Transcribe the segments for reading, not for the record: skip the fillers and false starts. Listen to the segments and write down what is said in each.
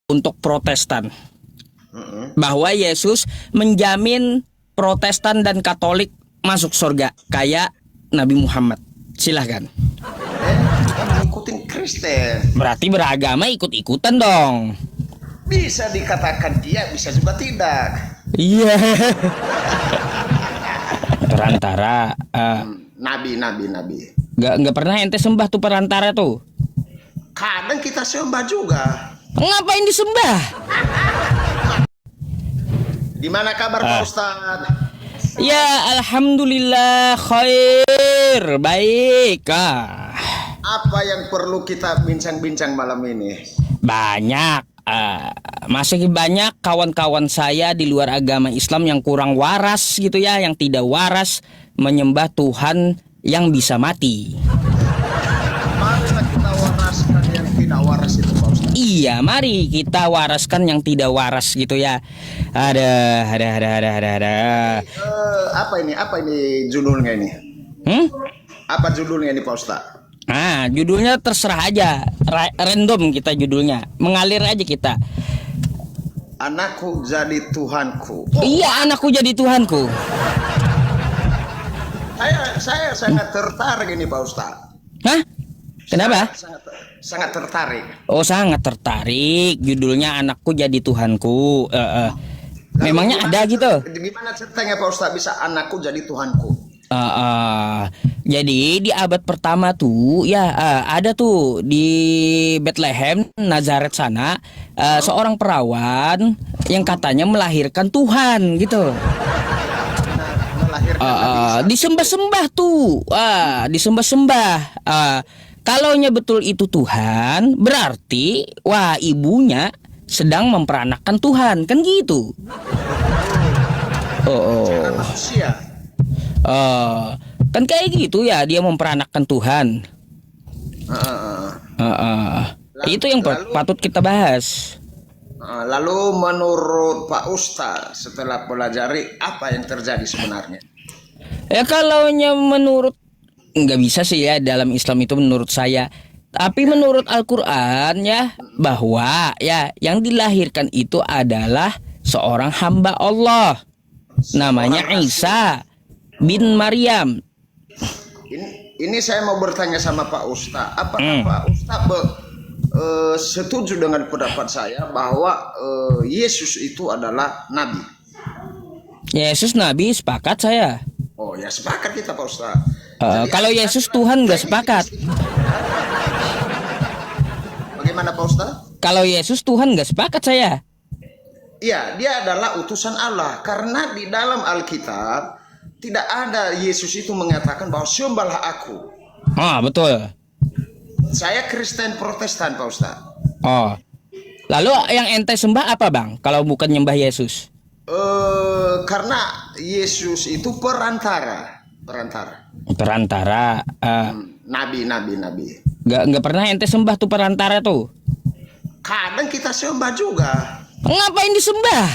untuk Protestan bahwa Yesus menjamin Protestan dan Katolik masuk surga kayak Nabi Muhammad. Silahkan. Kita ngikutin Kristen. Berarti beragama ikut-ikutan dong. Bisa dikatakan iya, bisa juga tidak. Iya. Perantara. Nabi. Nggak pernah ente sembah tuh perantara tuh. Kadang kita sembah juga. Ngapain disembah? Di mana kabar Pak Ustadz? Ya, alhamdulillah khair, baik. Apa yang perlu kita bincang-bincang malam ini? Banyak. Masih banyak kawan-kawan saya di luar agama Islam yang kurang waras gitu ya, yang tidak waras menyembah Tuhan yang bisa mati. Marilah kita waraskan yang tidak waras itu Pak Ustadz. Iya, mari kita waraskan yang tidak waras gitu ya. Ada. Apa ini judulnya ini? Apa judulnya ini Pak Ustadz? Nah, judulnya terserah aja, random kita judulnya, mengalir aja kita. Anakku jadi Tuhanku. Iya, anakku jadi Tuhanku. Saya sangat tertarik ini Pak Ustadz. Hah? Kenapa? Sangat tertarik. Oh, sangat tertarik. Judulnya anakku jadi Tuhanku. Memangnya ada gitu? Gimana ceritanya Pak Ustadz bisa anakku jadi Tuhanku? Jadi di abad pertama tuh ya ada tuh di Bethlehem, Nazaret sana seorang perawan yang katanya melahirkan Tuhan gitu. Disembah-sembah tuh, disembah-sembah. Kalaunya betul itu Tuhan, berarti wah ibunya sedang memperanakan Tuhan, kan gitu. Manusia. Kan kayak gitu ya, dia memperanakan Tuhan. Itu yang patut kita bahas. Lalu menurut Pak Ustadz setelah pelajari apa yang terjadi sebenarnya? Ya kalaunya menurut, nggak bisa sih ya dalam Islam itu menurut saya. Tapi menurut Al-Quran ya, bahwa ya yang dilahirkan itu adalah seorang hamba Allah, namanya Isa bin Maryam. Ini saya mau bertanya sama Pak Ustadz, apakah Pak Ustadz setuju dengan pendapat saya bahwa Yesus itu adalah Nabi? Yesus Nabi, sepakat saya. Oh ya sepakat kita Pak Ustadz. Kalau Yesus Tuhan nggak sepakat. Bagaimana Pak Ustadz? Kalau Yesus Tuhan nggak sepakat saya. Iya, dia adalah utusan Allah. Karena di dalam Alkitab tidak ada Yesus itu mengatakan bahwa sembahlah aku. Betul. Saya Kristen Protestan Pak Ustadz. Lalu yang ente sembah apa bang? Kalau bukan nyembah Yesus? Karena Yesus itu perantara. Nabi. Nggak pernah ente sembah tuh perantara tuh. Kadang kita sembah juga. Ngapain disembah?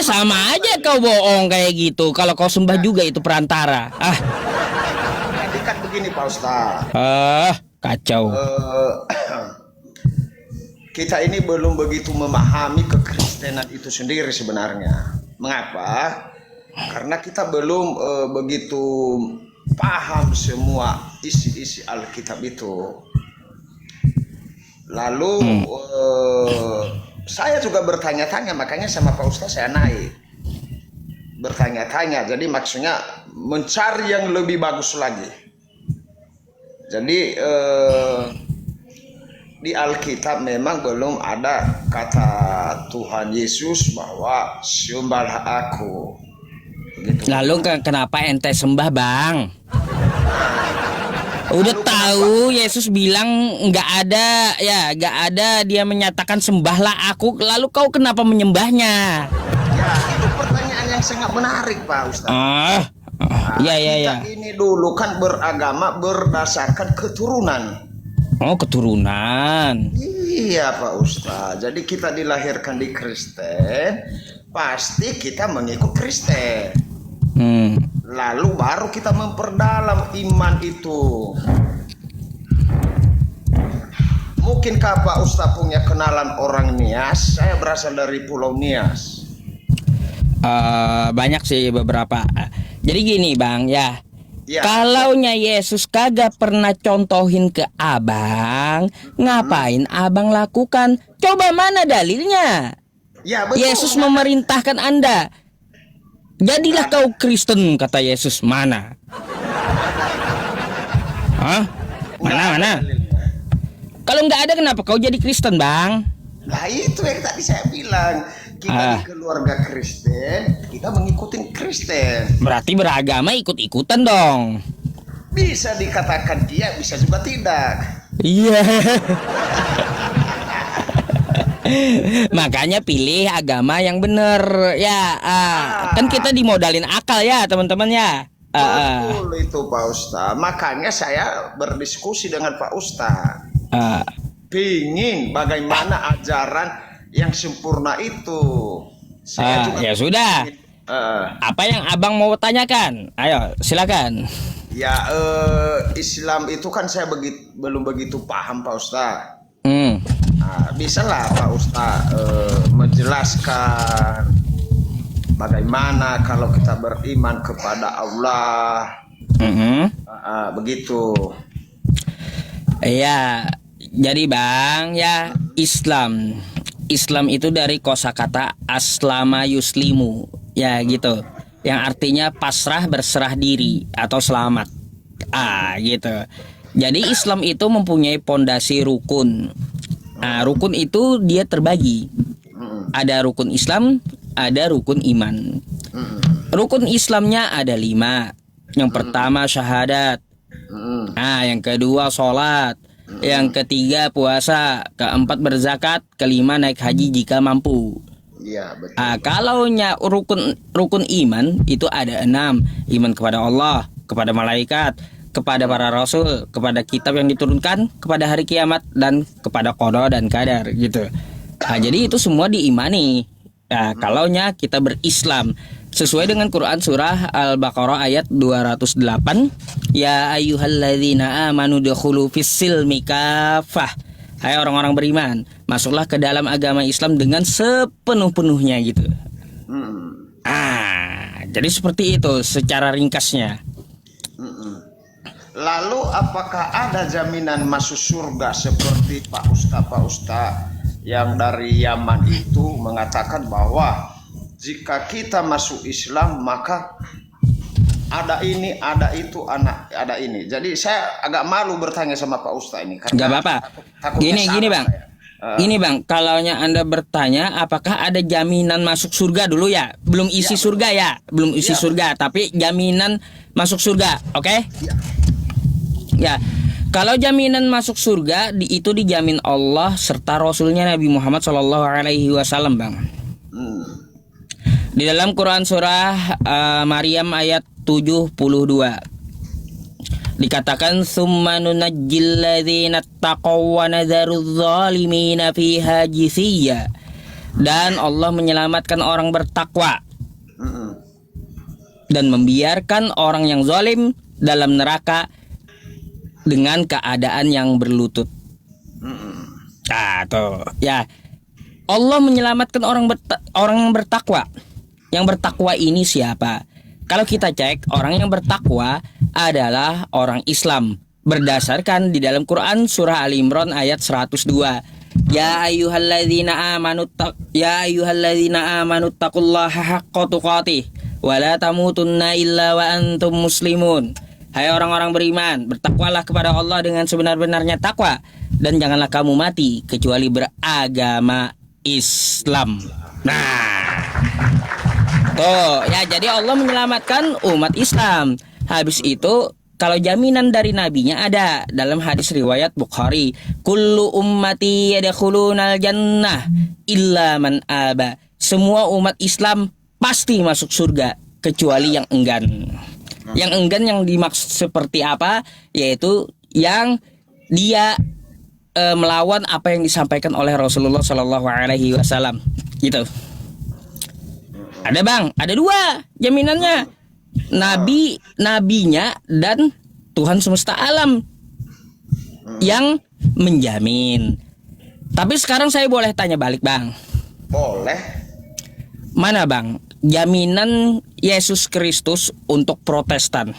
Sama aja kau bohong kayak gitu. Kalau kau sembah juga itu perantara. Jadi kan begini Pak Ustadz. Kacau. Kita ini belum begitu memahami kekristenan itu sendiri sebenarnya. Mengapa? Karena kita belum begitu paham semua isi-isi Alkitab itu. Lalu saya juga bertanya-tanya, makanya sama Pak Ustadz saya naik bertanya-tanya. Jadi maksudnya mencari yang lebih bagus lagi. Jadi di Alkitab memang belum ada kata Tuhan Yesus bahwa sembahlah aku. Begitu. Lalu kenapa ente sembah bang? Udah tahu Yesus bilang nggak ada dia menyatakan sembahlah aku, lalu kau kenapa menyembahnya? Ya itu pertanyaan yang sangat menarik Pak Ustadz. Kita ini dulu kan beragama berdasarkan keturunan. Keturunan. Iya Pak Ustadz. Jadi kita dilahirkan di Kristen, pasti kita mengikut Kristen. Lalu baru kita memperdalam iman itu. Mungkinkah Pak Ustadz punya kenalan orang Nias? Saya berasal dari Pulau Nias. Banyak sih beberapa. Jadi gini bang ya, Ya. kalaunya Yesus kagak pernah contohin ke abang, ngapain abang lakukan? Coba mana dalilnya? Ya betul. Yesus memerintahkan Anda, jadilah kau Kristen, kata Yesus. Mana? Hah? Mana? Kalau nggak ada, kenapa kau jadi Kristen bang? Nah itu yang tadi saya bilang. Kita di keluarga Kristen, kita mengikuti Kristen. Berarti beragama ikut-ikutan dong. Bisa dikatakan dia, bisa juga tidak. Iya. Makanya pilih agama yang bener ya. Kan kita dimodalin akal ya teman-teman ya. Betul itu Pak Ustadz. Makanya saya berdiskusi dengan Pak Ustadz. Pingin bagaimana ajaran yang sempurna itu. Saya juga ya sudah. Apa yang abang mau tanyakan? Ayo silakan. Ya Islam itu kan saya belum begitu paham Pak Ustadz. Bisa lah Pak Ustadz menjelaskan bagaimana kalau kita beriman kepada Allah. Begitu. Iya. Jadi bang ya, Islam itu dari kosakata aslama yuslimu, ya gitu, yang artinya pasrah berserah diri atau selamat, gitu. Jadi Islam itu mempunyai pondasi rukun. Rukun itu dia terbagi, ada rukun Islam, ada rukun iman. Rukun Islamnya ada 5. Yang pertama syahadat, yang kedua sholat, yang ketiga puasa, keempat berzakat, kelima naik haji jika mampu. Iya betul. Kalaunya rukun iman itu ada 6. Iman kepada Allah, kepada malaikat, kepada para rasul, kepada kitab yang diturunkan, kepada hari kiamat, dan kepada qada dan qadar gitu. Jadi itu semua diimani. Kalaunya kita berislam sesuai dengan Quran surah Al-Baqarah ayat 208, ya ayyuhalladzina amanu dukhulu fis-silmi kafah. Hai orang-orang beriman, masuklah ke dalam agama Islam dengan sepenuh-penuhnya gitu. Jadi seperti itu secara ringkasnya. Lalu apakah ada jaminan masuk surga seperti Pak Ustadz yang dari Yaman itu mengatakan bahwa jika kita masuk Islam maka ada ini, ada itu, ada ini. Jadi saya agak malu bertanya sama Pak Ustadz ini. Gak apa-apa. Gini bang. Ini bang, kalaunya Anda bertanya apakah ada jaminan masuk surga dulu ya. Belum isi surga ya. Belum isi surga. Tapi jaminan masuk surga. Oke? Ya. Kalau jaminan masuk surga itu dijamin Allah serta Rasulnya Nabi Muhammad SAW bang. Di dalam Quran surah Maryam ayat 72 dikatakan summa nunajjil ladzina taqaw wa nadharudz zalimina fiha jisiyya, dan Allah menyelamatkan orang bertakwa dan membiarkan orang yang zalim dalam neraka dengan keadaan yang berlutut. Tuh ya, Allah menyelamatkan orang yang bertakwa. Yang bertakwa ini siapa? Kalau kita cek, orang yang bertakwa adalah orang Islam berdasarkan di dalam Quran surah Ali Imran ayat 102. Ya ayyuhalladzina amanu taqullaha haqqa tuqatih wa la tamutunna illa wa antum muslimun. Hai orang-orang beriman, bertakwalah kepada Allah dengan sebenar-benarnya takwa, dan janganlah kamu mati kecuali beragama Islam. Tuh ya, jadi Allah menyelamatkan umat Islam. Habis itu kalau jaminan dari nabinya ada dalam hadis riwayat Bukhari, kullu ummati yadkhulunal jannah illa man aba. Semua umat Islam pasti masuk surga kecuali yang enggan. Yang enggan yang dimaksud seperti apa? Yaitu yang dia melawan apa yang disampaikan oleh Rasulullah SAW. Gitu. Ada bang, ada 2 jaminannya. Nabinya dan Tuhan semesta alam yang menjamin. Tapi sekarang saya boleh tanya balik, Bang. Boleh. Mana, Bang, jaminan Yesus Kristus untuk Protestan?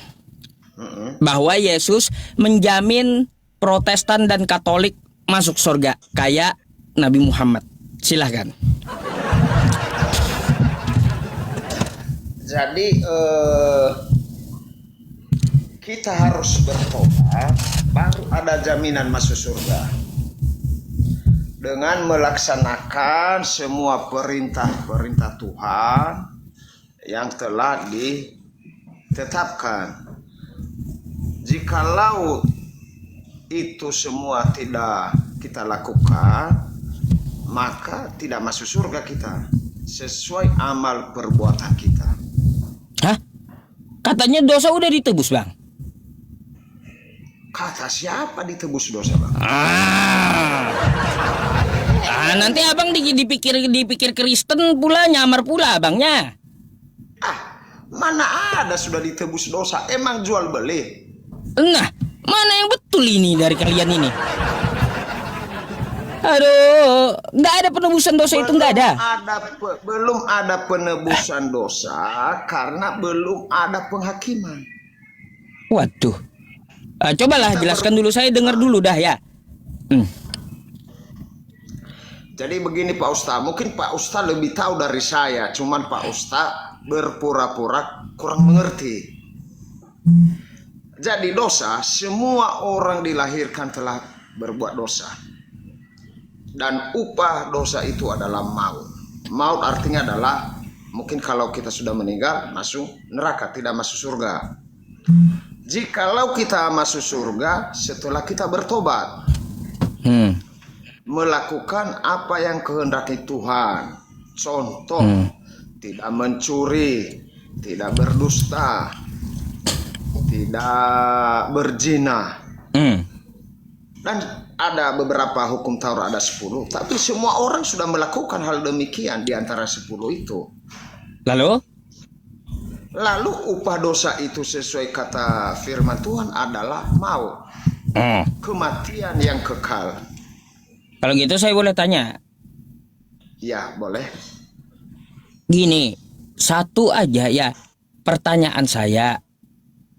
Bahwa Yesus menjamin Protestan dan Katolik masuk surga kayak Nabi Muhammad. Silahkan. Jadi kita harus bertobat, baru ada jaminan masuk surga. Dengan melaksanakan semua perintah-perintah Tuhan yang telah ditetapkan. Jikalau itu semua tidak kita lakukan, maka tidak masuk surga kita sesuai amal perbuatan kita. Hah? Katanya dosa udah ditebus, Bang. Kata siapa ditebus dosa, Bang? Nanti abang dipikir Kristen pula, nyamar pula abangnya. Mana ada sudah ditebus dosa? Emang jual beli? Nah, mana yang betul ini dari kalian ini? Aduh, nggak ada penebusan dosa itu, nggak ada. Belum ada penebusan dosa karena belum ada penghakiman. Waduh. Cobalah jelaskan dulu, saya dengar dulu dah ya. Jadi begini Pak Ustaz, mungkin Pak Ustaz lebih tahu dari saya, cuman Pak Ustaz berpura-pura kurang mengerti. Jadi dosa, semua orang dilahirkan telah berbuat dosa. Dan upah dosa itu adalah maut. Maut artinya adalah mungkin kalau kita sudah meninggal masuk neraka, tidak masuk surga. Jikalau kita masuk surga setelah kita bertobat, melakukan apa yang kehendaki Tuhan. Contoh, tidak mencuri, tidak berdusta, tidak berzina. Dan ada beberapa hukum Taurat, ada 10. Tapi semua orang sudah melakukan hal demikian di antara 10 itu. Lalu upah dosa itu sesuai kata firman Tuhan adalah maut. Kematian yang kekal. Kalau gitu saya boleh tanya? Ya, boleh. Gini, satu aja ya pertanyaan saya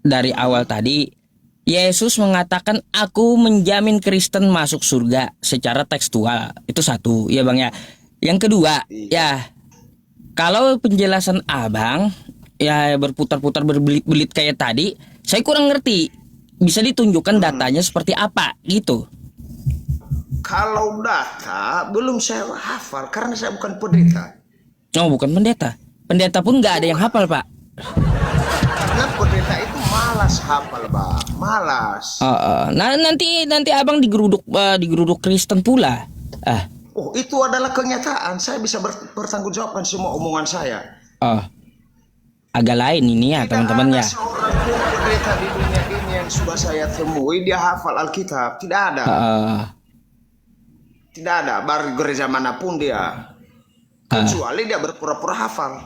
dari awal tadi. Yesus mengatakan aku menjamin Kristen masuk surga secara tekstual. Itu satu, ya Bang ya. Yang kedua, ya kalau penjelasan Abang ya berputar-putar berbelit-belit kayak tadi, saya kurang ngerti. Bisa ditunjukkan datanya seperti apa gitu? Kalau data belum saya hafal karena saya bukan pendeta. Oh, bukan pendeta. Pendeta pun nggak ada yang hafal, Pak. Karena pendeta itu malas hafal, Pak. Malas. Nah, nanti Abang digeruduk Kristen pula. Oh, itu adalah kenyataan. Saya bisa bertanggungjawabkan semua omongan saya. Agak lain ini ya, teman-teman ya. Tidak ada seorang pun pendeta di dunia ini yang sudah saya temui dia hafal Alkitab. Tidak ada. Tidak ada. Baru gereja manapun dia. Kecuali dia berpura-pura hafal.